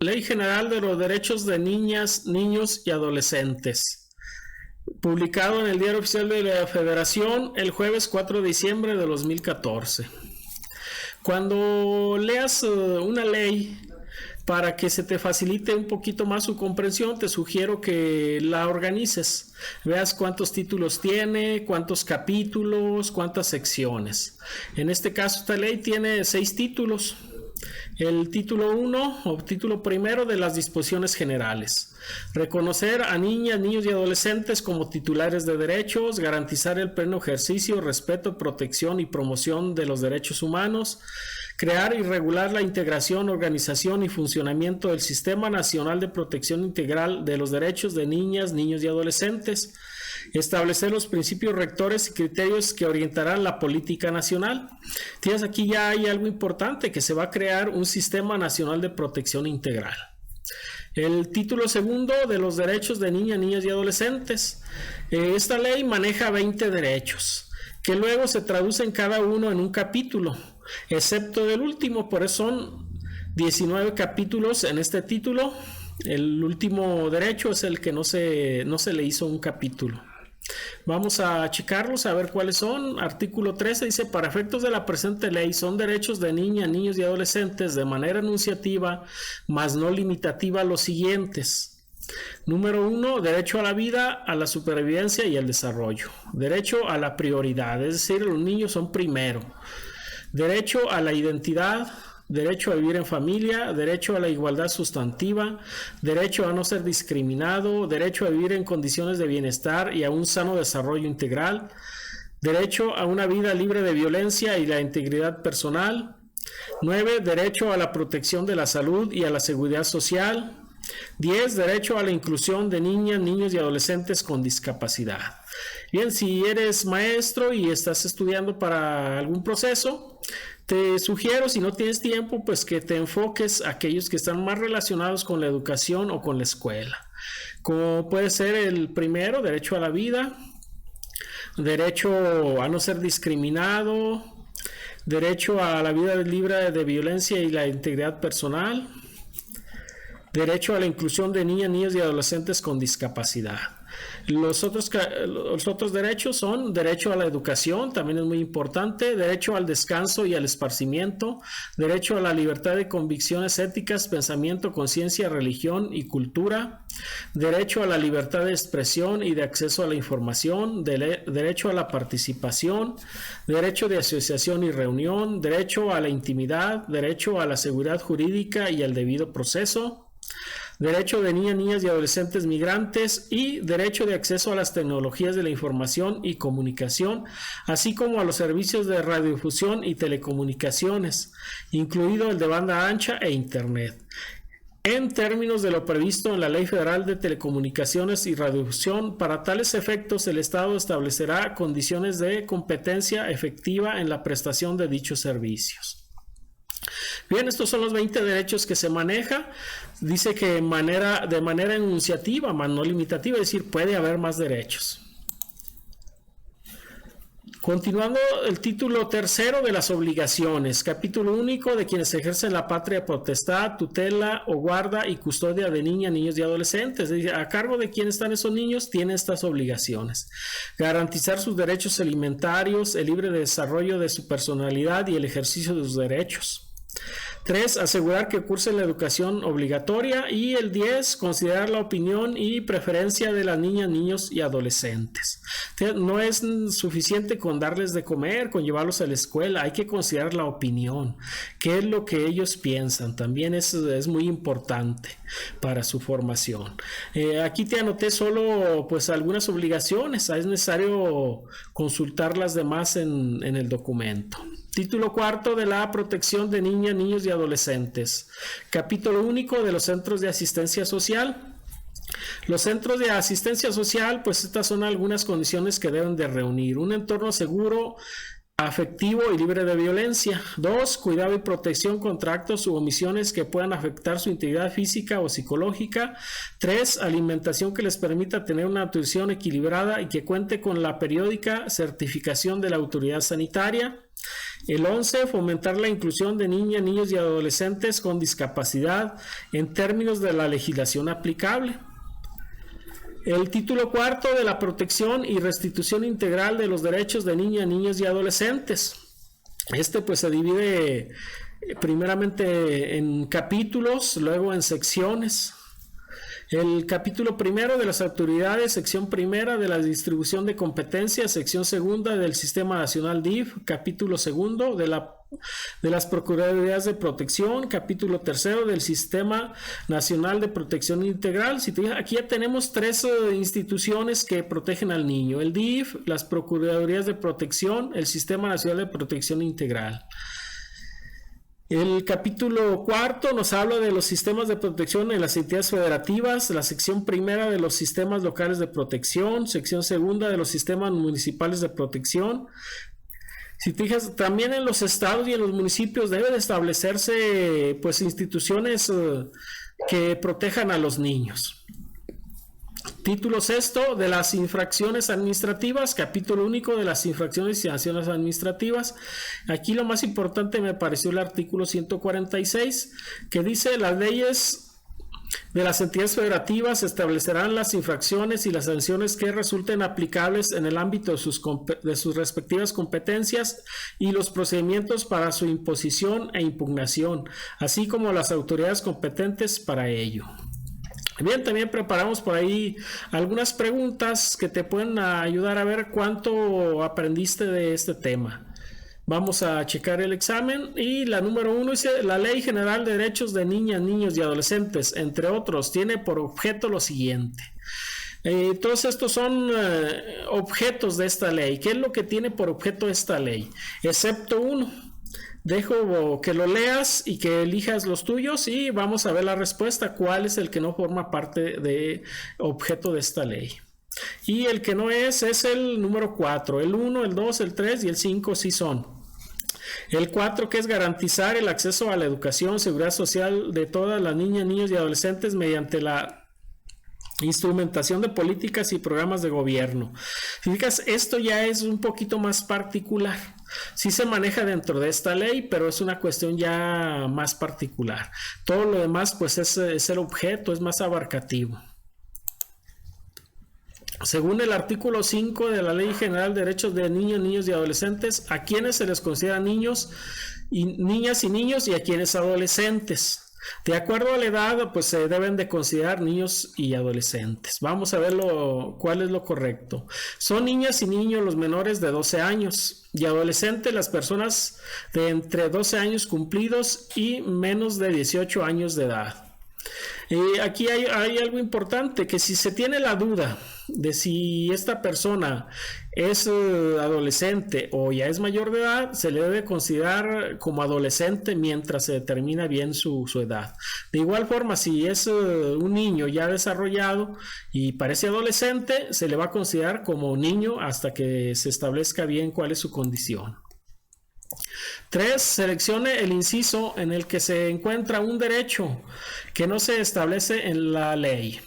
Ley General de los Derechos de Niñas, Niños y Adolescentes, publicado en el Diario Oficial de la Federación el jueves 4 de diciembre de 2014. Cuando leas una ley, para que se te facilite un poquito más su comprensión, te sugiero que la organices. Veas cuántos títulos tiene, cuántos capítulos, cuántas secciones. En este caso, esta ley tiene 6 títulos. El título 1 o título primero de las disposiciones generales: reconocer a niñas, niños y adolescentes como titulares de derechos, garantizar el pleno ejercicio, respeto, protección y promoción de los derechos humanos, crear y regular la integración, organización y funcionamiento del Sistema Nacional de Protección Integral de los Derechos de Niñas, Niños y Adolescentes, establecer los principios rectores y criterios que orientarán la política nacional. Tienes aquí ya hay algo importante, que se va a crear un Sistema Nacional de Protección Integral. El título segundo de los derechos de niñas, niños y adolescentes. Esta ley maneja 20 derechos, que luego se traducen cada uno en un capítulo, excepto del último, por eso son 19 capítulos en este título. El último derecho es el que no se le hizo un capítulo. Vamos a checarlos, a ver cuáles son. Artículo 13 dice: para efectos de la presente ley son derechos de niñas, niños y adolescentes de manera enunciativa, mas no limitativa, los siguientes. Número 1, derecho a la vida, a la supervivencia y al desarrollo. Derecho a la prioridad, es decir, los niños son primero. Derecho a la identidad, derecho a vivir en familia, derecho a la igualdad sustantiva, derecho a no ser discriminado, derecho a vivir en condiciones de bienestar y a un sano desarrollo integral, derecho a una vida libre de violencia y la integridad personal. 9, derecho a la protección de la salud y a la seguridad social. 10, derecho a la inclusión de niñas, niños y adolescentes con discapacidad. Bien, si eres maestro y estás estudiando para algún proceso, te sugiero, si no tienes tiempo, pues que te enfoques a aquellos que están más relacionados con la educación o con la escuela. Como puede ser el primero, derecho a la vida, derecho a no ser discriminado, derecho a la vida libre de violencia y la integridad personal, derecho a la inclusión de niñas, niños y adolescentes con discapacidad. Los otros derechos son derecho a la educación, también es muy importante, derecho al descanso y al esparcimiento, derecho a la libertad de convicciones éticas, pensamiento, conciencia, religión y cultura, derecho a la libertad de expresión y de acceso a la información, derecho a la participación, derecho de asociación y reunión, derecho a la intimidad, derecho a la seguridad jurídica y al debido proceso, derecho de niñas, niñas y adolescentes migrantes y derecho de acceso a las tecnologías de la información y comunicación, así como a los servicios de radiodifusión y telecomunicaciones, incluido el de banda ancha e internet. En términos de lo previsto en la Ley Federal de Telecomunicaciones y Radiodifusión, para tales efectos el Estado establecerá condiciones de competencia efectiva en la prestación de dichos servicios. Bien, estos son los 20 derechos que se maneja. Dice que de manera enunciativa, más no limitativa, es decir, puede haber más derechos. Continuando, el título tercero de las obligaciones, capítulo único de quienes ejercen la patria potestad, tutela o guarda y custodia de niñas, niños y adolescentes. Es decir, a cargo de quién están esos niños, tienen estas obligaciones. Garantizar sus derechos alimentarios, el libre desarrollo de su personalidad y el ejercicio de sus derechos. 3. Asegurar que cursen la educación obligatoria. Y el 10. Considerar la opinión y preferencia de las niñas, niños y adolescentes. No es suficiente con darles de comer, con llevarlos a la escuela. Hay que considerar la opinión. ¿Qué es lo que ellos piensan? También es muy importante para su formación. Aquí te anoté solo pues algunas obligaciones. Es necesario consultar las demás en el documento. Título cuarto de la protección de niñas, niños y adolescentes. Capítulo único de los centros de asistencia social. Los centros de asistencia social, pues estas son algunas condiciones que deben de reunir. Un entorno seguro afectivo y libre de violencia. 2. Cuidado y protección contra actos u omisiones que puedan afectar su integridad física o psicológica. 3. Alimentación que les permita tener una nutrición equilibrada y que cuente con la periódica certificación de la autoridad sanitaria. El 11. Fomentar la inclusión de niñas, niños y adolescentes con discapacidad en términos de la legislación aplicable. El título cuarto de la protección y restitución integral de los derechos de niñas, niños y adolescentes. Pues se divide primeramente en capítulos, luego en secciones. El capítulo primero de las autoridades, sección primera de la distribución de competencias, sección segunda del Sistema Nacional DIF, capítulo segundo de las Procuradurías de Protección, capítulo tercero del Sistema Nacional de Protección Integral. Aquí ya tenemos tres instituciones que protegen al niño: el DIF, las Procuradurías de Protección, el Sistema Nacional de Protección Integral. El capítulo cuarto nos habla de los sistemas de protección en las entidades federativas, la sección primera de los sistemas locales de protección, sección segunda de los sistemas municipales de protección. Si te fijas, también en los estados y en los municipios deben establecerse pues instituciones que protejan a los niños. Título sexto de las infracciones administrativas, capítulo único de las infracciones y sanciones administrativas. Aquí lo más importante me pareció el artículo 146, que dice: las leyes de las entidades federativas establecerán las infracciones y las sanciones que resulten aplicables en el ámbito de sus respectivas competencias y los procedimientos para su imposición e impugnación, así como las autoridades competentes para ello. Bien, también preparamos por ahí algunas preguntas que te pueden ayudar a ver cuánto aprendiste de este tema. Vamos a checar el examen y la número 1 dice: la Ley General de Derechos de Niñas, Niños y Adolescentes, entre otros, tiene por objeto lo siguiente. Todos estos son objetos de esta ley. ¿Qué es lo que tiene por objeto esta ley? Excepto uno. Dejo que lo leas y que elijas los tuyos y vamos a ver la respuesta. ¿Cuál es el que no forma parte de objeto de esta ley? Y el que no es el número 4. El 1, el 2, el 3 y el 5 sí son. El 4, que es garantizar el acceso a la educación, seguridad social de todas las niñas, niños y adolescentes mediante la instrumentación de políticas y programas de gobierno. Fíjate, esto ya es un poquito más particular. Sí se maneja dentro de esta ley, pero es una cuestión ya más particular. Todo lo demás pues es el objeto, es más abarcativo. Según el artículo 5 de la Ley General de Derechos de Niños, Niños y Adolescentes, a quienes se les considera niños y niñas y niños y a quienes adolescentes. De acuerdo a la edad, pues se deben de considerar niños y adolescentes. Vamos a ver cuál es lo correcto. Son niñas y niños los menores de 12 años y adolescentes las personas de entre 12 años cumplidos y menos de 18 años de edad. Aquí hay algo importante, que si se tiene la duda de si esta persona es adolescente o ya es mayor de edad, se le debe considerar como adolescente mientras se determina bien su edad. De igual forma, si es un niño ya desarrollado y parece adolescente, se le va a considerar como niño hasta que se establezca bien cuál es su condición. 3. Seleccione el inciso en el que se encuentra un derecho que no se establece en la ley.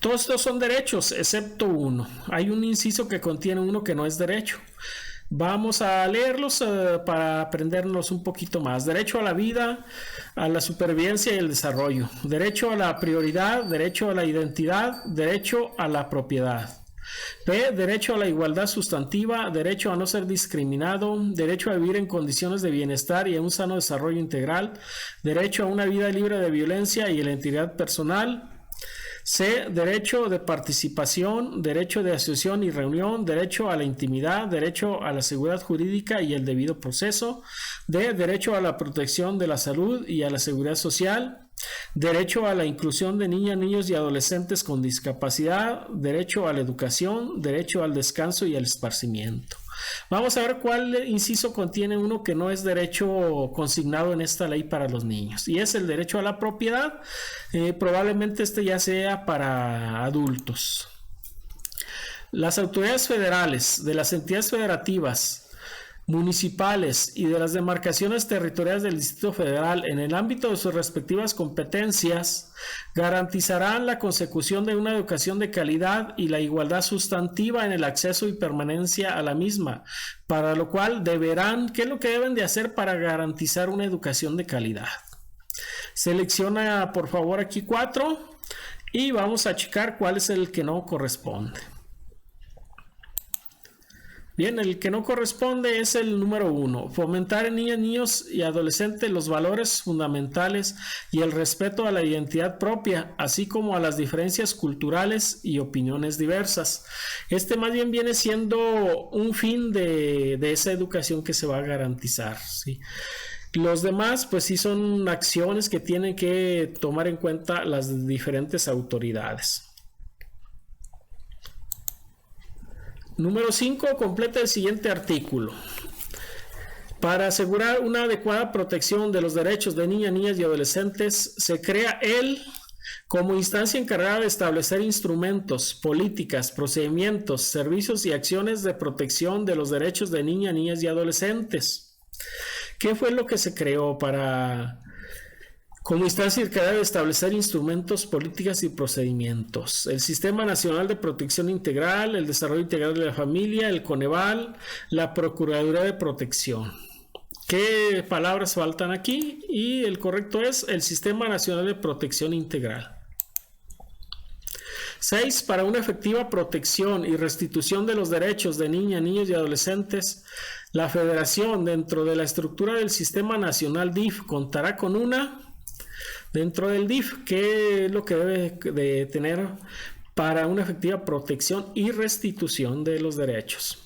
Todos estos son derechos, excepto uno. Hay un inciso que contiene uno que no es derecho. Vamos a leerlos para aprendernos un poquito más. Derecho a la vida, a la supervivencia y el desarrollo. Derecho a la prioridad, derecho a la identidad, derecho a la propiedad. B. Derecho a la igualdad sustantiva, derecho a no ser discriminado, derecho a vivir en condiciones de bienestar y a un sano desarrollo integral, derecho a una vida libre de violencia y la integridad personal. C. Derecho de participación, derecho de asociación y reunión, derecho a la intimidad, derecho a la seguridad jurídica y el debido proceso. D. Derecho a la protección de la salud y a la seguridad social. Derecho a la inclusión de niñas, niños y adolescentes con discapacidad, derecho a la educación, derecho al descanso y al esparcimiento. Vamos a ver cuál inciso contiene uno que no es derecho consignado en esta ley para los niños, y es el derecho a la propiedad. Probablemente este ya sea para adultos. Las autoridades federales de las entidades federativas municipales y de las demarcaciones territoriales del Distrito Federal en el ámbito de sus respectivas competencias garantizarán la consecución de una educación de calidad y la igualdad sustantiva en el acceso y permanencia a la misma, para lo cual deberán, ¿qué es lo que deben de hacer para garantizar una educación de calidad? Selecciona por favor aquí 4 y vamos a checar cuál es el que no corresponde. Bien, el que no corresponde es el número 1. Fomentar en niñas, niños y adolescentes los valores fundamentales y el respeto a la identidad propia, así como a las diferencias culturales y opiniones diversas. Este más bien viene siendo un fin de esa educación que se va a garantizar, ¿sí? Los demás, pues sí son acciones que tienen que tomar en cuenta las diferentes autoridades. Número 5. Completa el siguiente artículo. Para asegurar una adecuada protección de los derechos de niñas, niñas y adolescentes, se crea como instancia encargada de establecer instrumentos, políticas, procedimientos, servicios y acciones de protección de los derechos de niñas, niñas y adolescentes. ¿Qué fue lo que se creó como instancia encargada de establecer instrumentos, políticas y procedimientos? El Sistema Nacional de Protección Integral, el Desarrollo Integral de la Familia, el Coneval, la Procuraduría de Protección. ¿Qué palabras faltan aquí? Y el correcto es el Sistema Nacional de Protección Integral. 6. Para una efectiva protección y restitución de los derechos de niñas, niños y adolescentes, la Federación, dentro de la estructura del Sistema Nacional DIF, contará con dentro del DIF, ¿qué es lo que debe de tener para una efectiva protección y restitución de los derechos?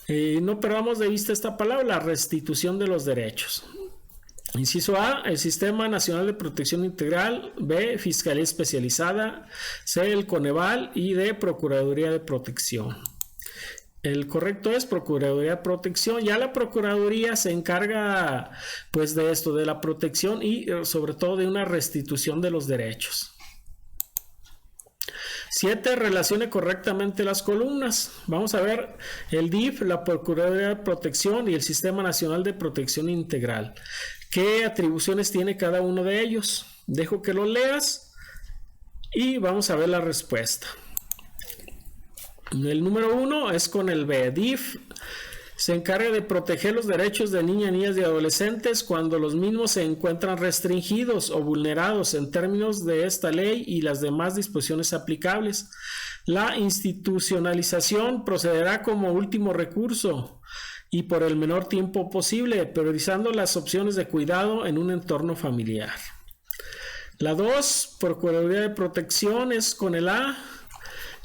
No perdamos de vista esta palabra, la restitución de los derechos. Inciso A, el Sistema Nacional de Protección Integral. B, Fiscalía Especializada. C, el Coneval. Y D, Procuraduría de Protección. El correcto es Procuraduría de Protección. Ya la Procuraduría se encarga pues de esto, de la protección y sobre todo de una restitución de los derechos. 7. Relacione correctamente las columnas. Vamos a ver el DIF, la Procuraduría de Protección y el Sistema Nacional de Protección Integral. ¿Qué atribuciones tiene cada uno de ellos? Dejo que lo leas y vamos a ver la respuesta. El número 1 es con el B. DIF se encarga de proteger los derechos de niñas, niñas y adolescentes cuando los mismos se encuentran restringidos o vulnerados en términos de esta ley y las demás disposiciones aplicables. La institucionalización procederá como último recurso y por el menor tiempo posible, priorizando las opciones de cuidado en un entorno familiar. La 2, Procuraduría de Protección, es con el A.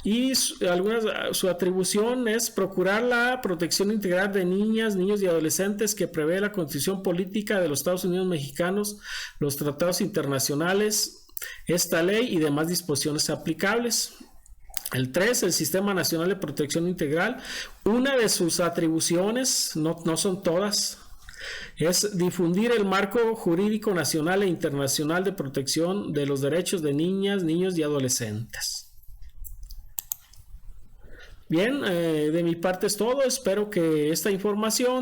Y su atribución es procurar la protección integral de niñas, niños y adolescentes que prevé la Constitución Política de los Estados Unidos Mexicanos, los tratados internacionales, esta ley y demás disposiciones aplicables. El 3, el Sistema Nacional de Protección Integral. Una de sus atribuciones, no son todas, es difundir el marco jurídico nacional e internacional de protección de los derechos de niñas, niños y adolescentes. Bien, de mi parte es todo. Espero que esta información